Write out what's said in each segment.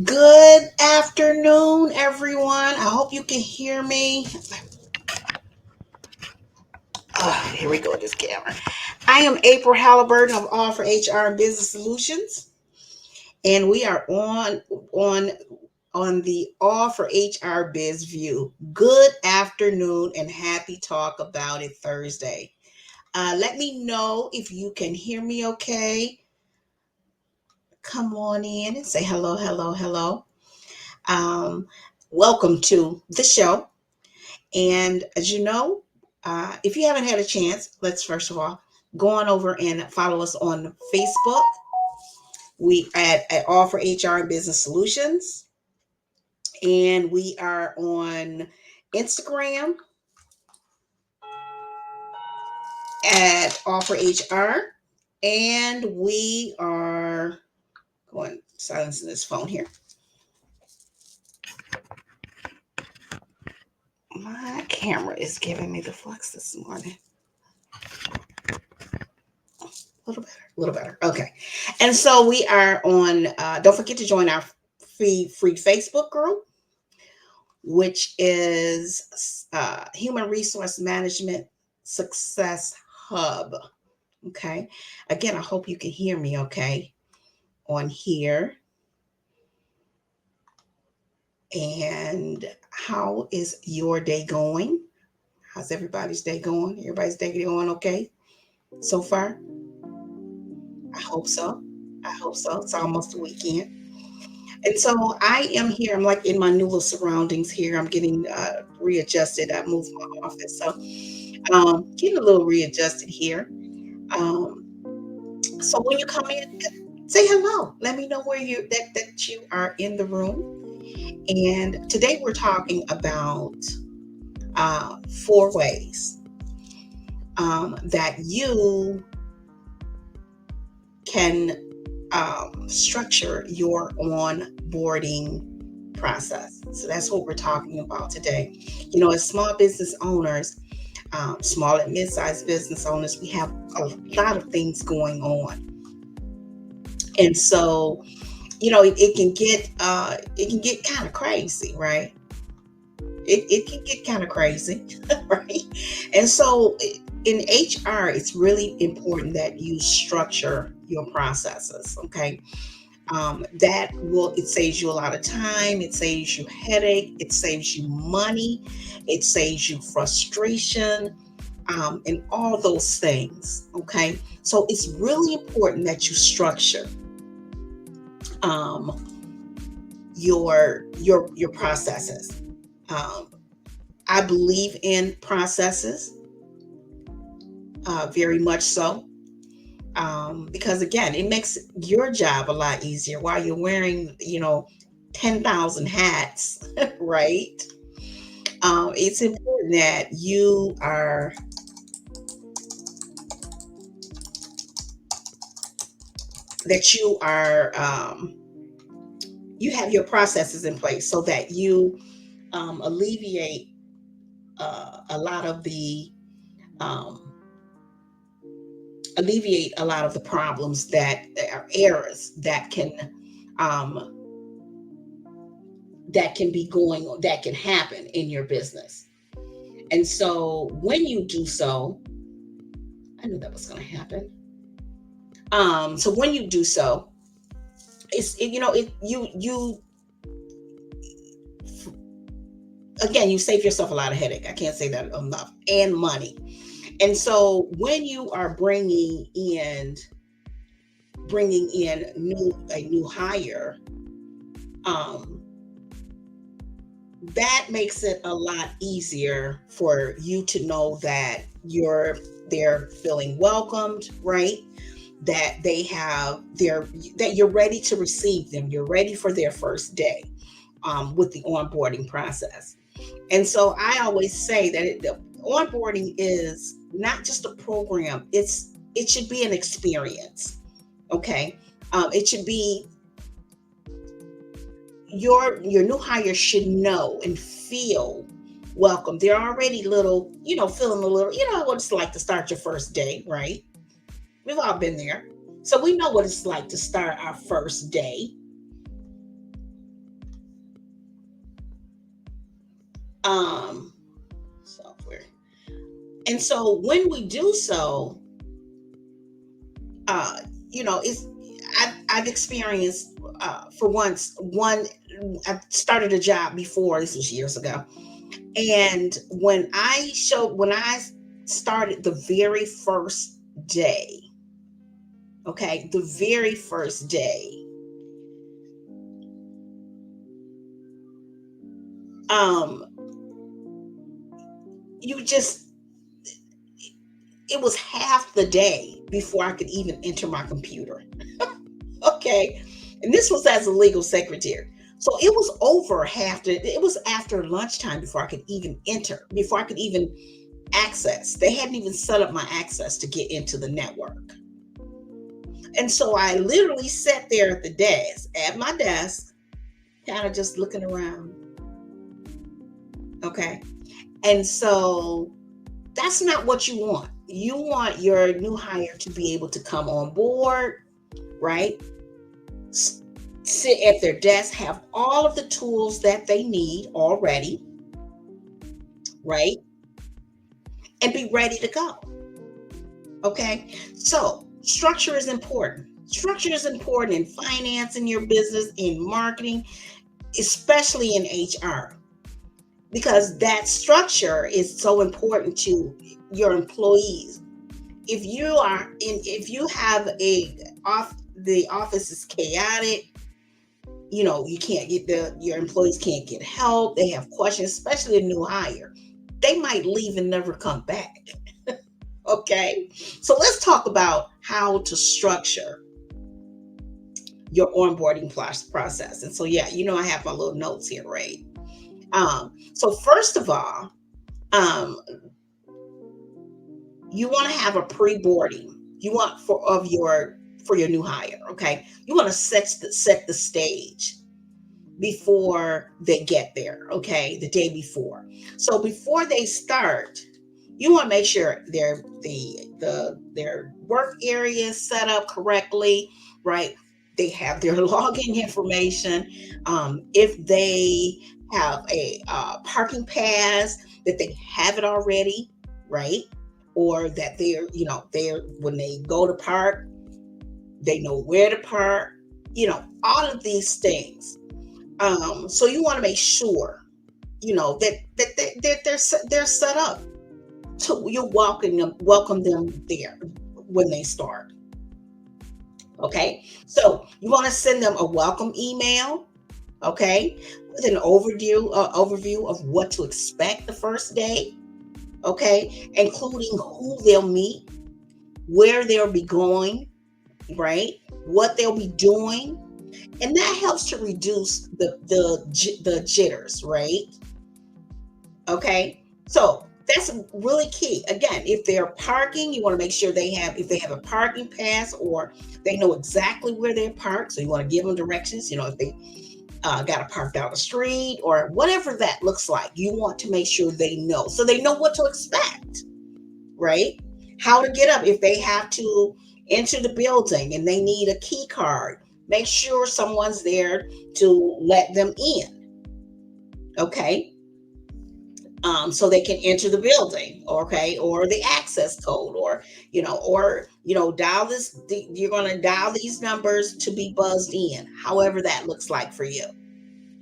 Good afternoon, everyone. I hope you can hear me. Here we go with this camera. I am April Halliburton of All for HR and Business Solutions, and we are on on the All for HR Biz View. Good afternoon and happy talk about it Thursday. Let me know if you can hear me okay. Come on in and say hello, hello, hello. Um, Welcome to the show. And as you know, if you haven't had a chance, let's first of all go on over and follow us on Facebook. We at All for HR and Business Solutions, and we are on Instagram at All for HR, and we are going silencing this phone here. My camera is giving me the flux this morning. A little better, a little better. Okay. And so we are on, don't forget to join our free Facebook group, which is Human Resource Management Success Hub. Okay. Again, I hope you can hear me okay on here. And how is your day going? How's everybody's day going? Everybody's day going okay so far? I hope so. I hope so. It's almost the weekend. And so I am here. I'm like in my new little surroundings here. I'm getting readjusted. I moved my office. So getting a little readjusted here. Um, so when you come in, say hello. Let me know where that you are in the room. And today we're talking about 4 ways that you can structure your onboarding process. So that's what we're talking about today. You know, as small business owners, small and mid-sized business owners, we have a lot of things going on, and so it can get kind of crazy, right? It can get kind of crazy, right? And so in HR, it's really important that you structure your processes. Okay, it saves you a lot of time, it saves you headache, it saves you money, it saves you frustration, and all those things. Okay, so it's really important that you structure um, your processes. um, I believe in processes, very much so, because again, it makes your job a lot easier while you're wearing 10,000 hats. Right? It's important that you have your processes in place so that you alleviate a lot of the um, problems that are errors um, that can be going on, that can happen in your business. And so when you do so, I knew that was going to happen. So when you do so, it's it, you know it you again, you save yourself a lot of headache. I can't say that enough, and money. And so when you are bringing in a new hire, um, that makes it a lot easier for you to know that they're feeling welcomed, right? That that you're ready to receive them. You're ready for their first day with the onboarding process. And so I always say that the onboarding is not just a program; it should be an experience. Okay, it should be your new hire should know and feel welcome. They're already feeling a little, what it's like to start your first day, right? We've all been there. So we know what it's like to start our first day. um, software. And so when we do so, uh, it's I've experienced for once one. I started a job before. This was years ago, and when I started the very first day, okay, the very first day, um, you just it was half the day before I could even enter my computer. Okay. And this was as a legal secretary. So it was over it was after lunchtime before I could even enter, before I could even access. They hadn't even set up my access to get into the network. And so I literally sat there at my desk, kind of just looking around. Okay. And so that's not what you want. You want your new hire to be able to come on board, right? Sit at their desk, have all of the tools that they need already, right? And be ready to go. Okay. So structure is important. Structure is important in finance, in your business, in marketing, especially in HR, because that structure is so important to your employees. If you have the office is chaotic, you can't get your employees can't get help, they have questions, especially a new hire, they might leave and never come back. Okay, so let's talk about how to structure your onboarding process. And so, yeah, I have my little notes here, right? So first of all, um, you want to have a pre-boarding. You want for your new hire. Okay, you want to set the stage before they get there. Okay, the day before. So before they start, you want to make sure their work area is set up correctly, right? They have their login information. If they have a parking pass, that they have it already, right? Or that they're when they go to park, they know where to park. All of these things. So you want to make sure they're set up to you welcome them there when they start. Okay, so you want to send them a welcome email, okay, with an overview of what to expect the first day, okay, including who they'll meet, where they'll be going, right, what they'll be doing, and that helps to reduce the jitters, right? Okay, so that's really key. Again, if they're parking, you want to make sure if they have a parking pass, or they know exactly where they're parked. So you want to give them directions. If they got to park down the street or whatever that looks like, you want to make sure they know, so they know what to expect, right? How to get up if they have to enter the building and they need a key card. Make sure someone's there to let them in. Okay, so they can enter the building, okay, or the access code, dial this. You're going to dial these numbers to be buzzed in, however that looks like for you,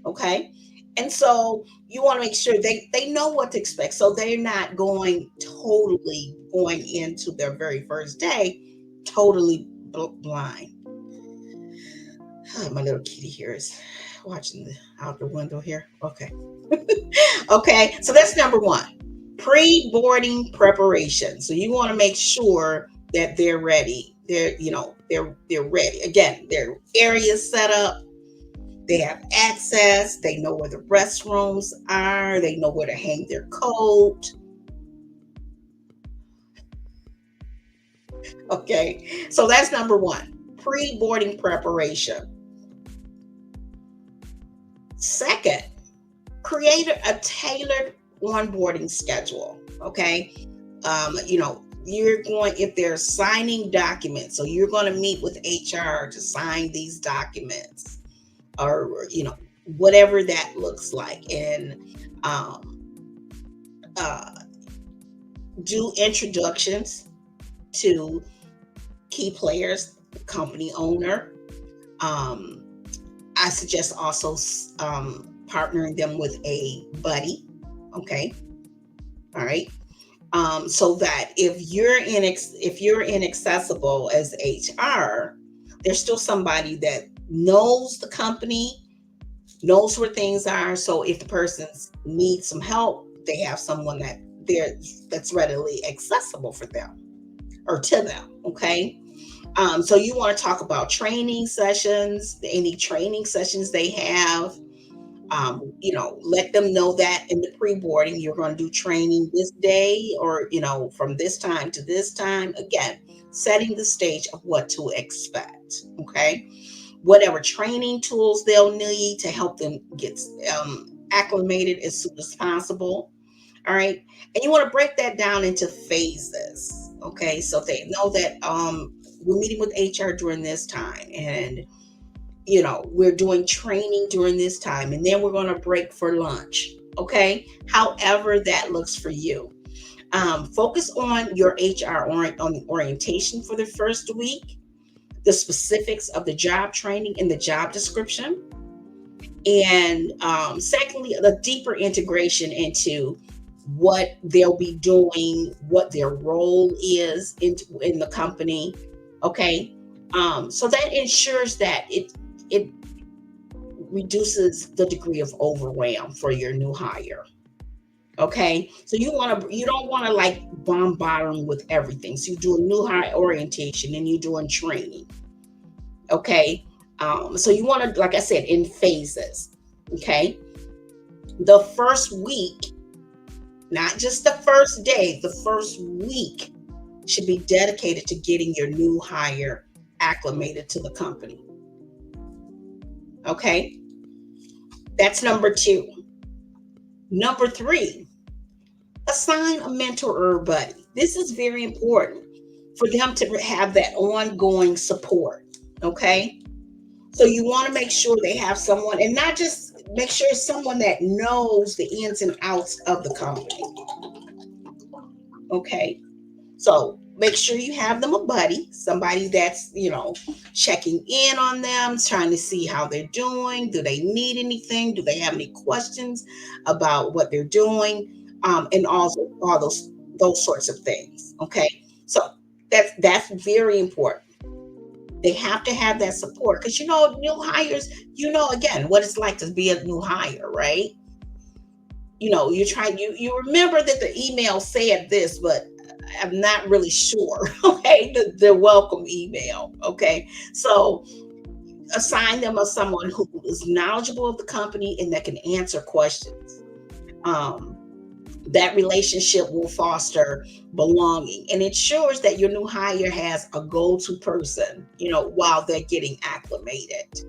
okay. And so you want to make sure they know what to expect, so they're not going into their very first day totally blind. Oh, my little kitty here is watching out the window here. Okay. Okay, so that's number one, pre-boarding preparation. So you want to make sure that they're ready. They're ready. Again, their area set up. They have access. They know where the restrooms are. They know where to hang their coat. Okay, so that's number one, pre-boarding preparation. Second, create a tailored onboarding schedule. Okay, you're going if they're signing documents, so you're going to meet with HR to sign these documents, or whatever that looks like. And uh, do introductions to key players, company owner. Um, I suggest also partnering them with a buddy. Okay, all right. So that if you're inaccessible as HR, there's still somebody that knows the company, knows where things are. So if the person needs some help, they have someone that's readily accessible for them or to them. Okay. So you want to talk about training sessions, any training sessions they have. Let them know that in the pre-boarding, you're going to do training this day or, from this time to this time. Again, setting the stage of what to expect. Okay. Whatever training tools they'll need to help them get acclimated as soon as possible. All right. And you want to break that down into phases. Okay. So they know that we're meeting with HR during this time, and we're doing training during this time, and then we're going to break for lunch. Okay. However that looks for you. Focus on your HR on the orientation for the first week, the specifics of the job training and the job description. And secondly, the deeper integration into what they'll be doing, what their role is in the company. Okay. So that ensures that it reduces the degree of overwhelm for your new hire. Okay. So you don't want to like bombard them with everything. So you do a new hire orientation and you're doing training. Okay. So you want to, like I said, in phases. Okay. The first week, not just the first day, the first week should be dedicated to getting your new hire acclimated to the company. Okay. That's number 2. Number 3, assign a mentor or a buddy. This is very important for them to have that ongoing support. Okay. So you want to make sure they have someone, and not just make sure it's someone that knows the ins and outs of the company. Okay. So make sure you have them a buddy, somebody that's, checking in on them, trying to see how they're doing. Do they need anything? Do they have any questions about what they're doing? And also all those sorts of things. Okay. So that's very important. They have to have that support because new hires, again what it's like to be a new hire, right? You remember that the email said this, but I'm not really sure. Okay, the welcome email. Okay, so assign them as someone who is knowledgeable of the company and that can answer questions. That relationship will foster belonging and ensures that your new hire has a go-to person, while they're getting acclimated.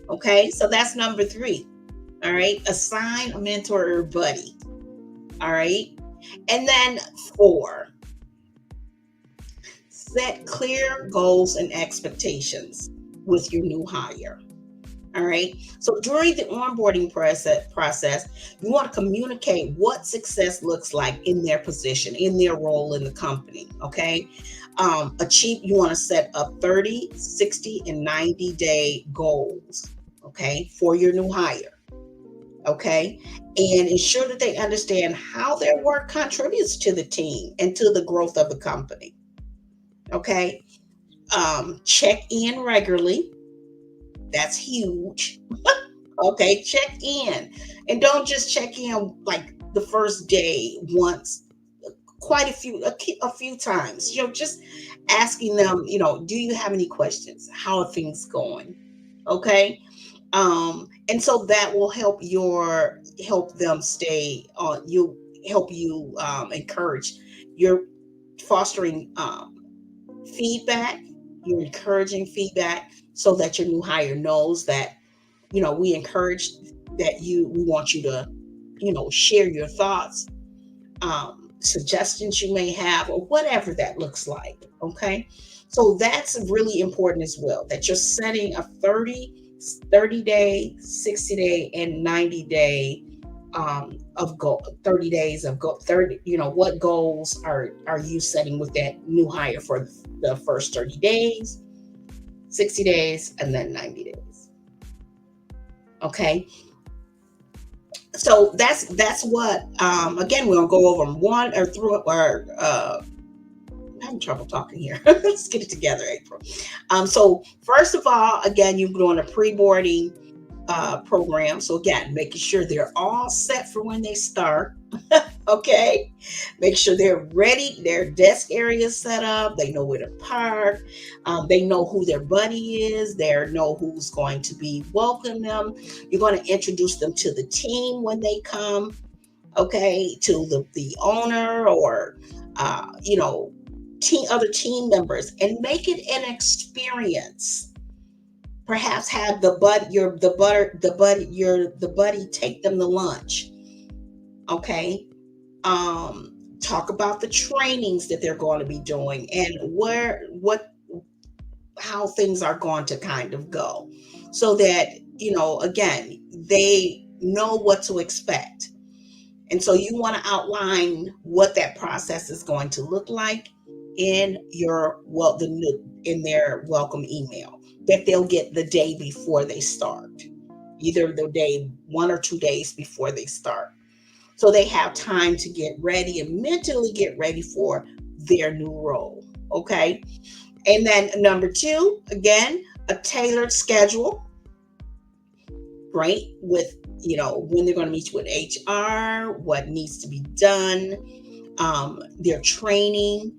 Okay, so that's number 3. All right, assign a mentor or buddy. All right, and then 4, set clear goals and expectations with your new hire. All right. So during the onboarding process, you want to communicate what success looks like in their position, in their role in the company. Okay. You want to set up 30, 60, and 90-day goals. Okay. For your new hire. Okay. And ensure that they understand how their work contributes to the team and to the growth of the company. Okay. Check in regularly. That's huge. Okay, check in. And don't just check in like the first day once, quite a few times. Just asking them, do you have any questions? How are things going? Okay. And so that will help them stay on you, help you encourage your fostering feedback, you're encouraging feedback so that your new hire knows that, we encourage that we want you to, share your thoughts, suggestions you may have, or whatever that looks like. Okay. So that's really important as well, that you're setting a 30-day, 60-day, and 90-day of goal 30 days of go 30, what goals are you setting with that new hire for the first 30 days, 60 days, and then 90 days. Okay, so that's what, again, we're gonna go over them one or through or I'm having trouble talking here. Let's get it together, April. So first of all, again, you're doing a pre-boarding program. So again, making sure they're all set for when they start. Okay, make sure they're ready, their desk area is set up, they know where to park, they know who their buddy is, they know who's going to be welcoming them. You're going to introduce them to the team when they come, okay, to the owner or other team members, and make it an experience. Perhaps have the buddy take them to lunch. Okay, talk about the trainings that they're going to be doing and how things are going to kind of go, so that again, they know what to expect. And so you want to outline what that process is going to look like in in their welcome email that they'll get the day before they start, either the day 1 or 2 days before they start, so they have time to get ready and mentally get ready for their new role. Okay. And then number two, again, a tailored schedule, right? With, when they're going to meet with HR, what needs to be done, their training,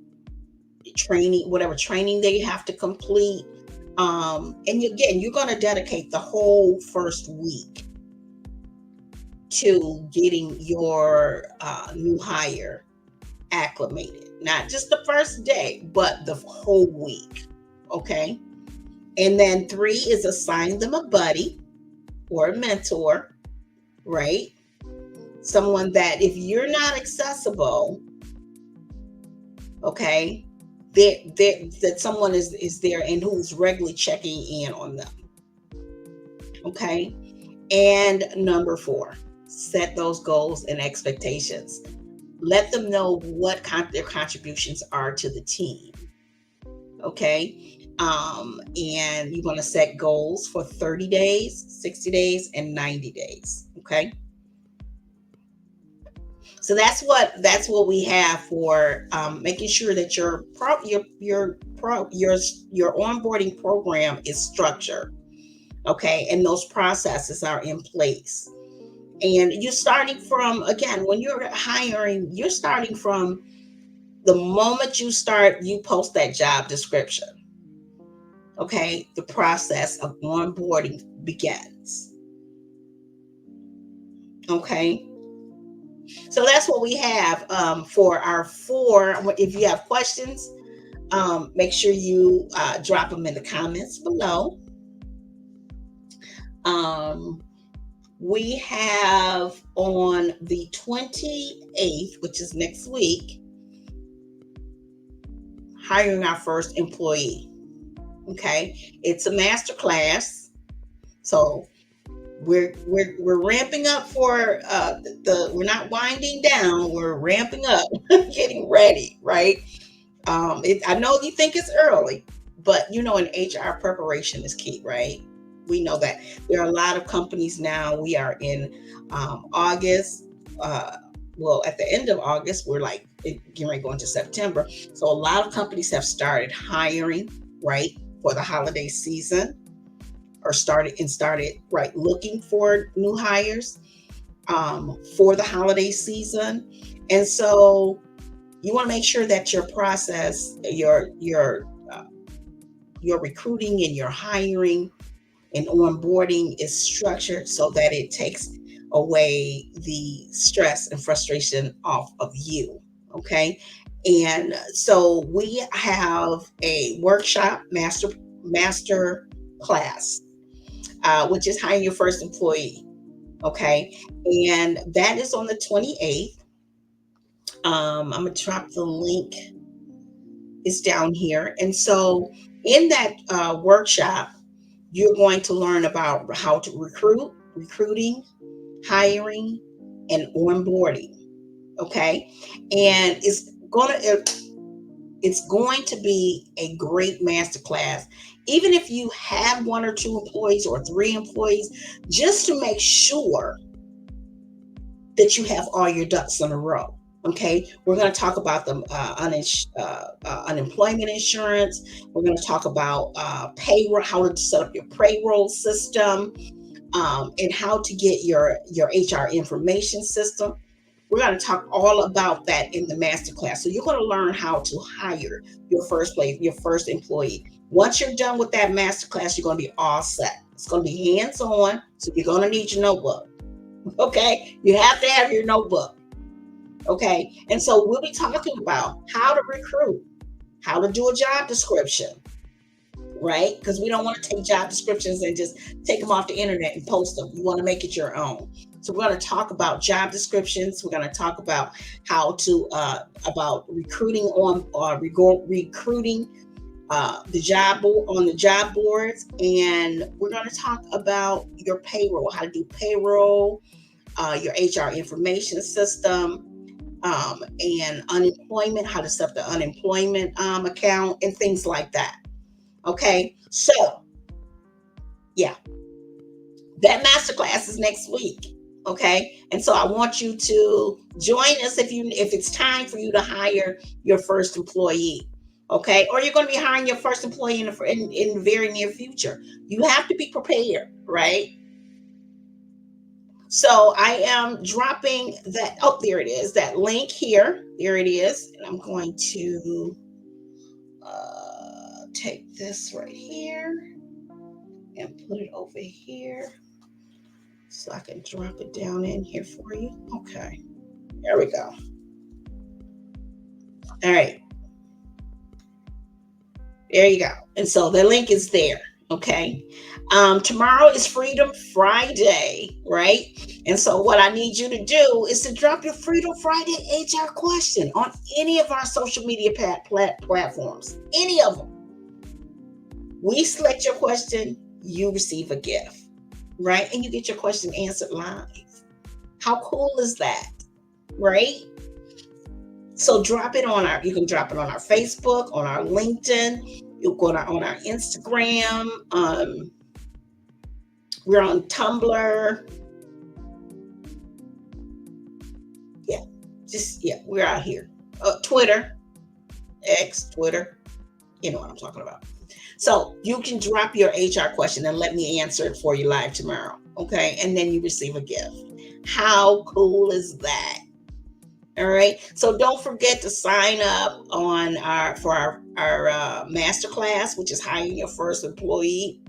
whatever training they have to complete. And again, you're going to dedicate the whole first week to getting your new hire acclimated, not just the first day, but the whole week. Okay. And then three is assign them a buddy or a mentor, right? Someone that if you're not accessible, okay, that someone is there and who's regularly checking in on them. Okay. And number four, set those goals and expectations. Let them know what their contributions are to the team. Okay. And you want to set goals for 30 days, 60 days, and 90 days. Okay. So that's what we have for making sure that your onboarding program is structured. Okay, and those processes are in place. And you're starting from, again, when you're hiring, you're starting from the moment you start, you post that job description. Okay, the process of onboarding begins. Okay, so that's what we have for our four. If you have questions, make sure you drop them in the comments below. Um, we have on the 28th, which is next week, hiring our first employee. Okay, it's a master class, so we're ramping up for we're not winding down, we're ramping up, getting ready, right? I know you think it's early, but in HR, preparation is key, right? We know that there are a lot of companies now. We are in August. Well, at the end of August, we're like getting ready to go into September. So a lot of companies have started hiring, right, for the holiday season, or started right looking for new hires for the holiday season. And so you want to make sure that your process, your recruiting and your hiring and onboarding is structured so that it takes away the stress and frustration off of you. Okay. And so we have a workshop, master class, which is hiring your first employee. Okay. And that is on the 28th. I'm going to drop the link. It's down here. And so in that workshop, you're going to learn about how to recruiting, hiring, and onboarding. Okay. And it's going to be a great masterclass. Even if you have one or two employees or three employees, just to make sure that you have all your ducks in a row. Okay, we're going to talk about the unemployment insurance. We're going to talk about payroll, how to set up your payroll system, and how to get your HR information system. We're going to talk all about that in the masterclass. So you're going to learn how to hire your first employee. Once you're done with that masterclass, you're going to be all set. It's going to be hands-on, so you're going to need your notebook. Okay, you have to have your notebook. Okay, and so we'll be talking about how to recruit, how to do a job description, right? Because we don't want to take job descriptions and just take them off the internet and post them. You want to make it your own. So we're going to talk about job descriptions. We're going to talk about how to about recruiting recruiting the job boards, and we're going to talk about your payroll, how to do payroll, your HR information system, and unemployment, how to set up the unemployment account, and things like that. Okay, so yeah, that masterclass is next week. Okay, and so I want you to join us if it's time for you to hire your first employee. Okay, or you're going to be hiring your first employee in the very near future. You have to be prepared, right? So I am dropping that. Oh, there it is. That link here. There it is. And I'm going to take this right here and put it over here so I can drop it down in here for you. Okay. There we go. All right. There you go. And so the link is there. Okay. Tomorrow is Freedom Friday, right? And so what I need you to do is to drop your Freedom Friday HR question on any of our social media platforms, any of them. We select your question, you receive a gift, right? And you get your question answered live. How cool is that, right? So you can drop it on our Facebook, on our LinkedIn, you go on our Instagram, we're on Tumblr. We're out here. Twitter, X, Twitter, you know what I'm talking about. So you can drop your HR question and let me answer it for you live tomorrow. Okay. And then you receive a gift. How cool is that? All right. So don't forget to sign up for our masterclass, which is hiring your first employee.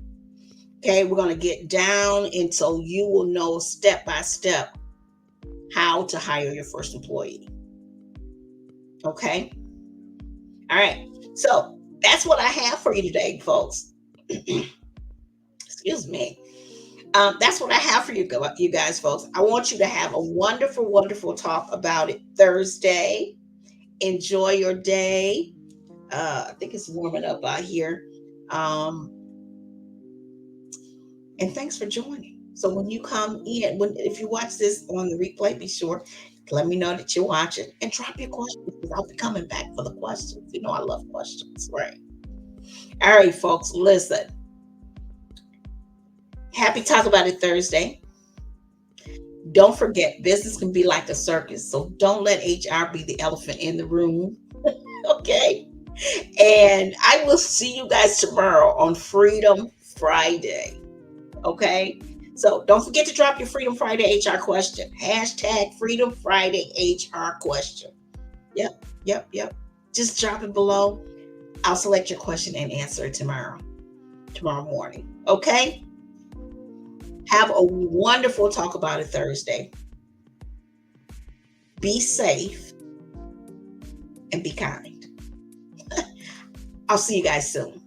Okay. We're going to get down, and so you will know step by step how to hire your first employee. Okay. All right. So that's what I have for you today, folks. Excuse me. That's what I have for you guys, folks. I want you to have a wonderful, wonderful talk about it Thursday. Enjoy your day. I think it's warming up out here. And thanks for joining. So when you come in, if you watch this on the replay, be sure to let me know that you're watching and drop your questions, because I'll be coming back for the questions. You know I love questions, right? All right, folks, listen. Happy Talk About It Thursday. Don't forget, business can be like a circus, so don't let HR be the elephant in the room. Okay? And I will see you guys tomorrow on Freedom Friday. Okay? So don't forget to drop your Freedom Friday HR question. # Freedom Friday HR question. Yep. Just drop it below. I'll select your question and answer it tomorrow morning. Okay? Have a wonderful Talk About It Thursday. Be safe and be kind. I'll see you guys soon.